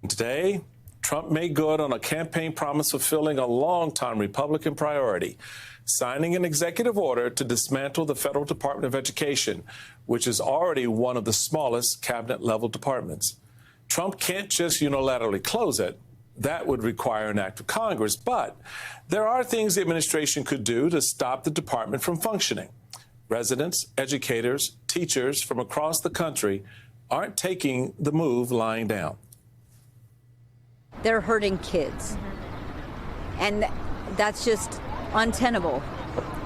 Today, Trump made good on a campaign promise fulfilling a longtime Republican priority, signing an executive order to dismantle the Federal Department of Education, which is already one of the smallest cabinet-level departments. Trump can't just unilaterally close it. That would require an act of Congress. But there are things the administration could do to stop the department from functioning. Residents, educators, teachers from across the country aren't taking the move lying down. They're hurting kids. And that's just untenable.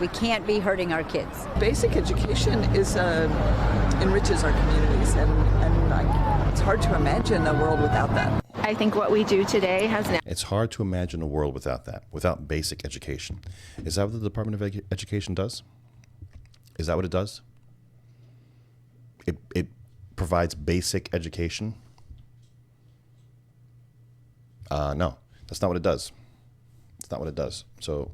We can't be hurting our kids. Basic education is enriches our communities, and it's hard to imagine a world without that. I think what we do today has now. It's hard to imagine a world without that, without basic education. Is that what the Department of Education does? Is that what it does? It provides basic education? No, that's not what it does. It's not what it does. So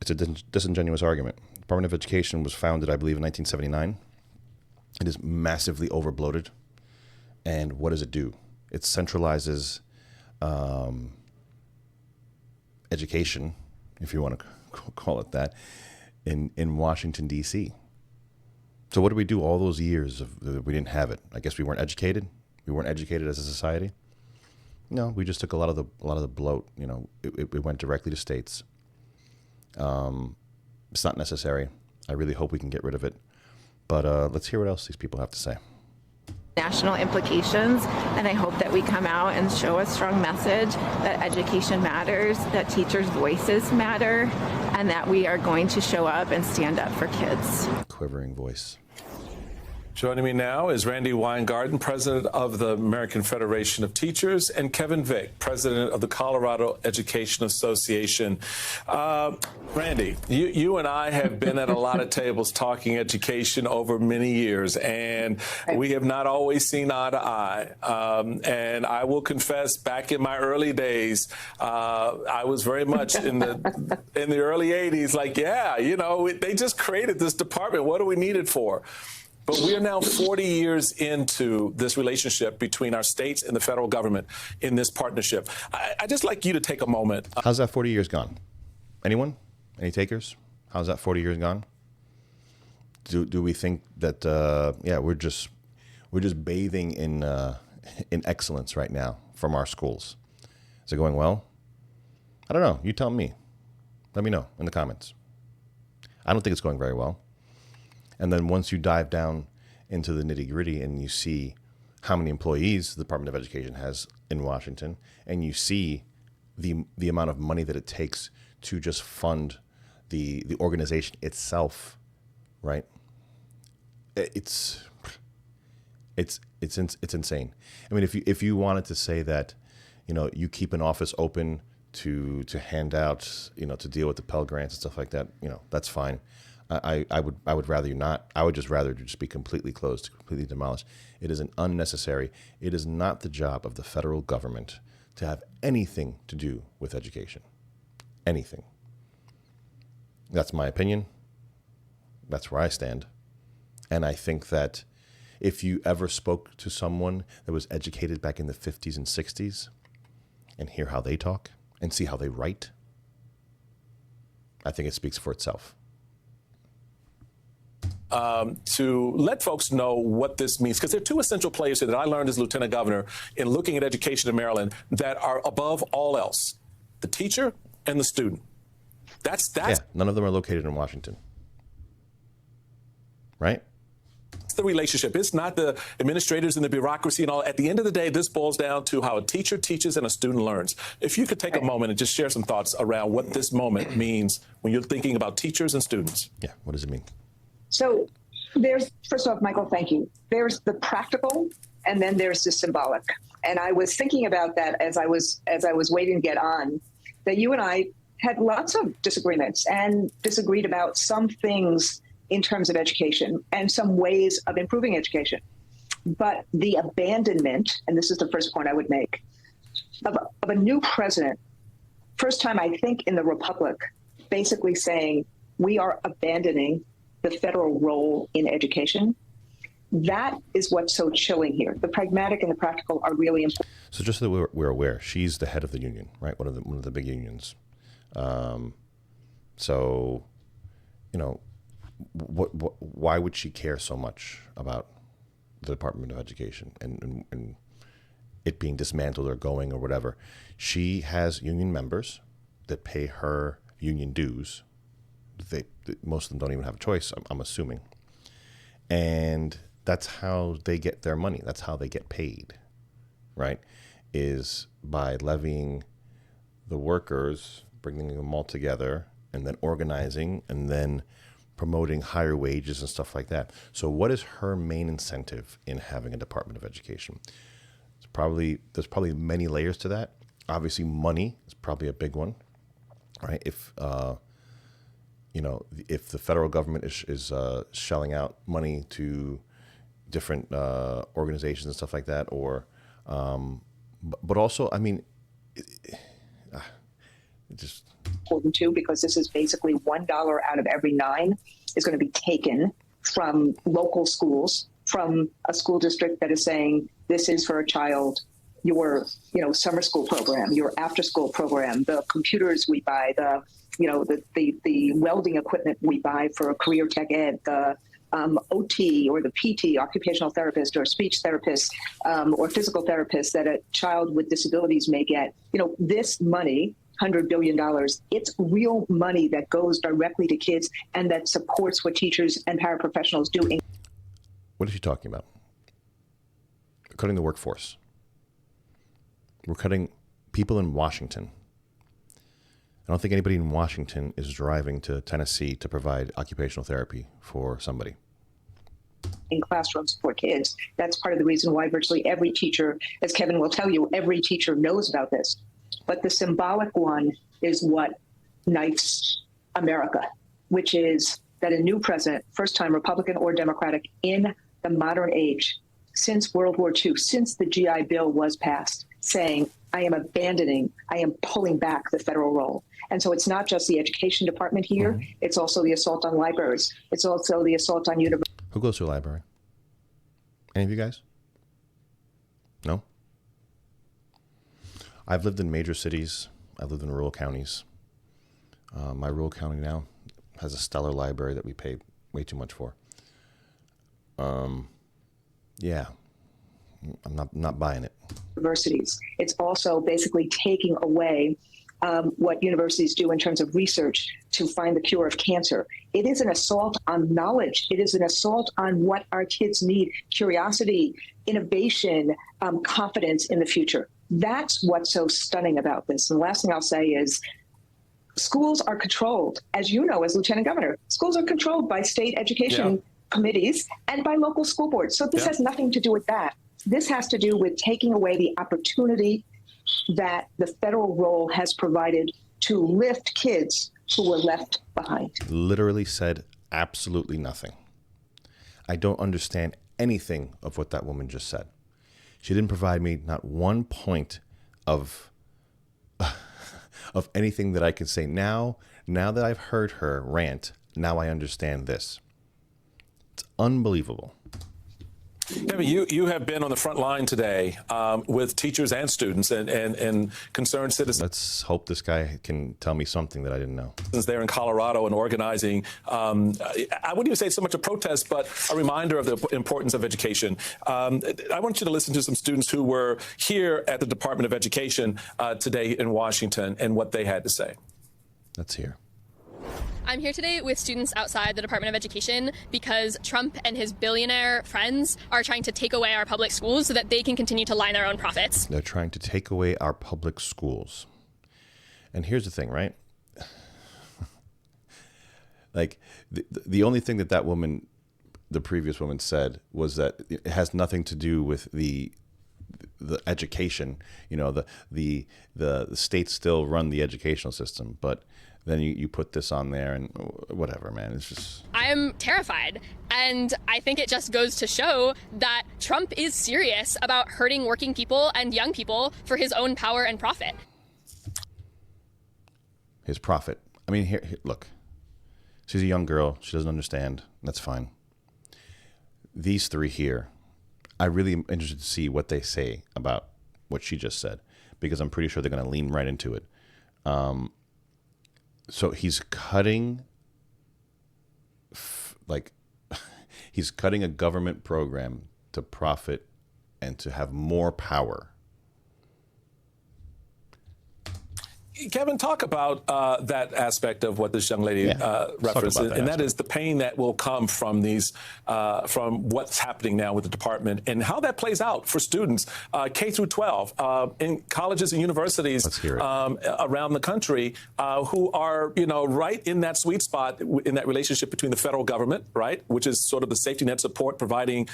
it's a disingenuous argument. The Department of Education was founded, I believe, in 1979. It is massively overbloated. And what does it do? It centralizes education, if you want to call it that, in Washington, D.C. So what did we do all those years we didn't have it? I guess we weren't educated. We weren't educated as a society. No, we just took a lot of the bloat. It went directly to states. It's not necessary. I really hope we can get rid of it. But let's hear what else these people have to say. National implications, and I hope that we come out and show a strong message that education matters, that teachers' voices matter, and that we are going to show up and stand up for kids. Quivering voice. Joining me now is Randy Weingarten, president of the American Federation of Teachers, and Kevin Vick, president of the Colorado Education Association. Randy, you and I have been at a lot of tables talking education over many years, and we have not always seen eye to eye. And I will confess, back in my early days, I was very much in the early 80s, like, yeah, they just created this department. What do we need it for? But we are now 40 years into this relationship between our states and the federal government in this partnership. I'd just like you to take a moment. How's that 40 years gone? Anyone? Any takers? How's that 40 years gone? Do we think that we're just bathing in excellence right now from our schools? Is it going well? I don't know. You tell me. Let me know in the comments. I don't think it's going very well. And then once you dive down into the nitty-gritty and you see how many employees the Department of Education has in Washington, and you see the amount of money that it takes to just fund the organization itself, right? It's insane. I mean, if you wanted to say that, you keep an office open to hand out, to deal with the Pell Grants and stuff like that, that's fine. I would rather you not. I would just rather just be completely closed, completely demolished. It is an unnecessary. It is not the job of the federal government to have anything to do with education. Anything. That's my opinion. That's where I stand. And I think that if you ever spoke to someone that was educated back in the 50s and 60s and hear how they talk and see how they write, I think it speaks for itself. To let folks know what this means, because there are two essential players here that I learned as lieutenant governor in looking at education in Maryland that are above all else: the teacher and the student. That's none of them are located in Washington, right? It's the relationship. It's not the administrators and the bureaucracy and all. At the end of the day, this boils down to how a teacher teaches and a student learns. If you could take a moment and just share some thoughts around what this moment means when you're thinking about teachers and students. Yeah, what does it mean? So first off, Michael, thank you. There's the practical, and then there's the symbolic. And I was thinking about that as I was waiting to get on, that you and I had lots of disagreements and disagreed about some things in terms of education and some ways of improving education. But the abandonment, and this is the first point I would make, of a new president, first time I think in the Republic, basically saying we are abandoning the federal role in education, That is what's so chilling here. The pragmatic and the practical are really important. So just so that we're aware, she's the head of the union, right? One of the big unions. So, you know, why would she care so much about the Department of Education and it being dismantled or going or whatever? She has union members that pay her union dues. Most of them don't even have a choice, I'm assuming. And that's how they get their money. That's how they get paid, right? Is by levying the workers, bringing them all together, and then organizing, and then promoting higher wages and stuff like that. So what is her main incentive in having a Department of Education? There's probably many layers to that. Obviously, money is probably a big one, right? If if the federal government is shelling out money to different organizations and stuff like that, or but also, I mean, it just important too, because this is basically $1 out of every 9 is going to be taken from local schools, from a school district that is saying this is for a child, your summer school program, your after school program, the computers we buy, the welding equipment we buy for career tech ed, the OT or the PT, occupational therapist or speech therapist or physical therapist that a child with disabilities may get. This money, $100 billion, it's real money that goes directly to kids and that supports what teachers and paraprofessionals do. What is she talking about? We're cutting the workforce. We're cutting people in Washington. I don't think anybody in Washington is driving to Tennessee to provide occupational therapy for somebody. In classrooms for kids. That's part of the reason why virtually every teacher, as Kevin will tell you, every teacher knows about this. But the symbolic one is what knifes America, which is that a new president, first time Republican or Democratic in the modern age, since World War II, since the GI Bill was passed, saying, I am abandoning, I am pulling back the federal role. And so it's not just the education department here, mm-hmm. It's also the assault on libraries. It's also the assault on universities. Who goes to a library? Any of you guys? No? I've lived in major cities. I've lived in rural counties. My rural county now has a stellar library that we pay way too much for. Yeah, I'm not buying it. Universities. It's also basically taking away what universities do in terms of research to find the cure of cancer. It is an assault on knowledge. It is an assault on what our kids need: curiosity, innovation, confidence in the future. That's what's so stunning about this. And the last thing I'll say is schools are controlled, as you know, as Lieutenant Governor, schools are controlled by state education committees and by local school boards. So this has nothing to do with that. This has to do with taking away the opportunity that the federal role has provided to lift kids who were left behind. Literally said absolutely nothing. I don't understand anything of what that woman just said. She didn't provide me not one point of anything that I can say. Now that I've heard her rant, now I understand this. It's unbelievable. Kevin, you have been on the front line today with teachers and students and concerned citizens. Let's hope this guy can tell me something that I didn't know. There in Colorado and organizing, I wouldn't even say so much a protest, but a reminder of the importance of education. I want you to listen to some students who were here at the Department of Education today in Washington and what they had to say. Let's hear. I'm here today with students outside the Department of Education because Trump and his billionaire friends are trying to take away our public schools so that they can continue to line their own profits. They're trying to take away our public schools. And here's the thing, right? Like, the only thing that woman, the previous woman, said was that it has nothing to do with the education. You know, the states still run the educational system, but then you put this on there and whatever, man. It's just... I am terrified. And I think it just goes to show that Trump is serious about hurting working people and young people for his own power and profit. His profit. I mean, here, look. She's a young girl. She doesn't understand. That's fine. these three here, I really am interested to see what they say about what she just said, because I'm pretty sure they're going to lean right into it. So he's cutting, he's cutting a government program to profit and to have more power. Kevin, talk about that aspect of what this young lady referenced, and that is the pain that will come from these, from what's happening now with the department, and how that plays out for students K through 12 in colleges and universities around the country who are, right in that sweet spot in that relationship between the federal government, right, which is sort of the safety net support, providing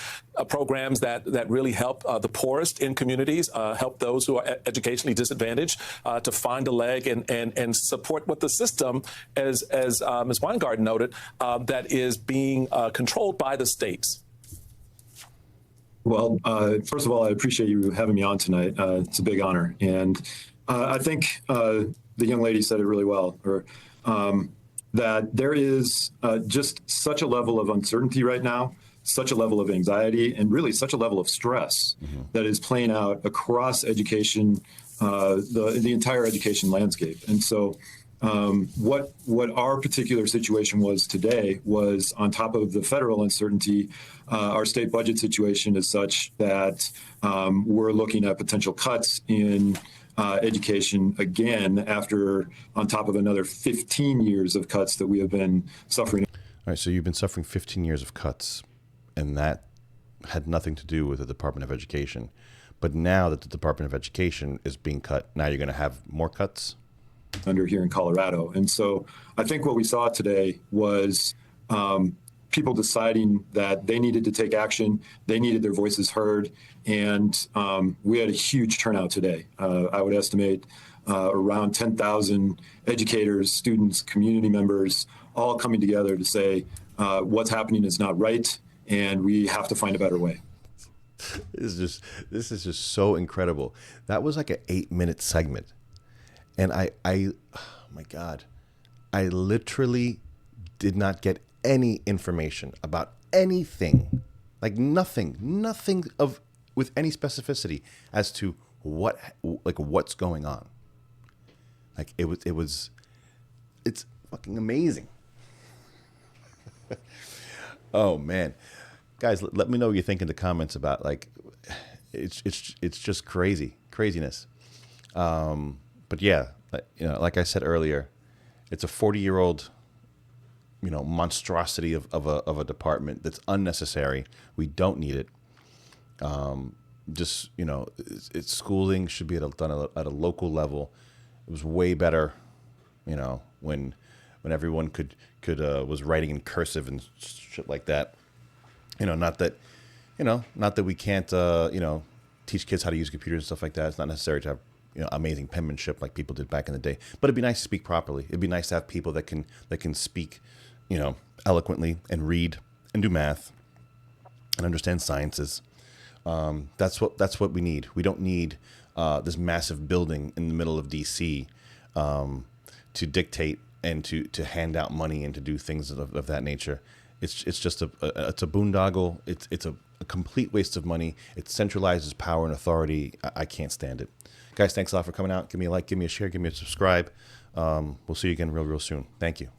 programs that really help the poorest in communities, help those who are educationally disadvantaged to find a leg and support what the system, as Ms. Weingarten noted, that is being controlled by the states. Well, first of all, I appreciate you having me on tonight. It's a big honor. And I think the young lady said it really well, that there is just such a level of uncertainty right now, such a level of anxiety, and really such a level of stress that is playing out across education, the entire education landscape. And so what our particular situation was today was, on top of the federal uncertainty, our state budget situation is such that we're looking at potential cuts in education again, on top of another 15 years of cuts that we have been suffering. All right, so you've been suffering 15 years of cuts, and that had nothing to do with the Department of Education. But now that the Department of Education is being cut, now you're going to have more cuts? Under here in Colorado. And so I think what we saw today was people deciding that they needed to take action, they needed their voices heard, and we had a huge turnout today. I would estimate around 10,000 educators, students, community members, all coming together to say what's happening is not right, and we have to find a better way. This is just so incredible. That was like an 8-minute segment. And oh my God, I literally did not get any information about anything, like nothing with any specificity as to what's going on. Like it's fucking amazing. Oh man. Guys, let me know what you think in the comments about, it's just craziness. But yeah, like I said earlier, it's a 40-year-old, monstrosity of a department that's unnecessary. We don't need it. It's schooling should be done at a local level. It was way better, when everyone was writing in cursive and shit like that. Not that we can't, teach kids how to use computers and stuff like that. It's not necessary to have, amazing penmanship like people did back in the day. But it'd be nice to speak properly. It'd be nice to have people that can speak, eloquently and read and do math and understand sciences. That's what we need. We don't need this massive building in the middle of D.C. To dictate and to hand out money and to do things of that nature. It's just it's a boondoggle. It's a complete waste of money. It centralizes power and authority. I can't stand it. Guys, thanks a lot for coming out. Give me a like, give me a share, give me a subscribe. We'll see you again real soon. Thank you.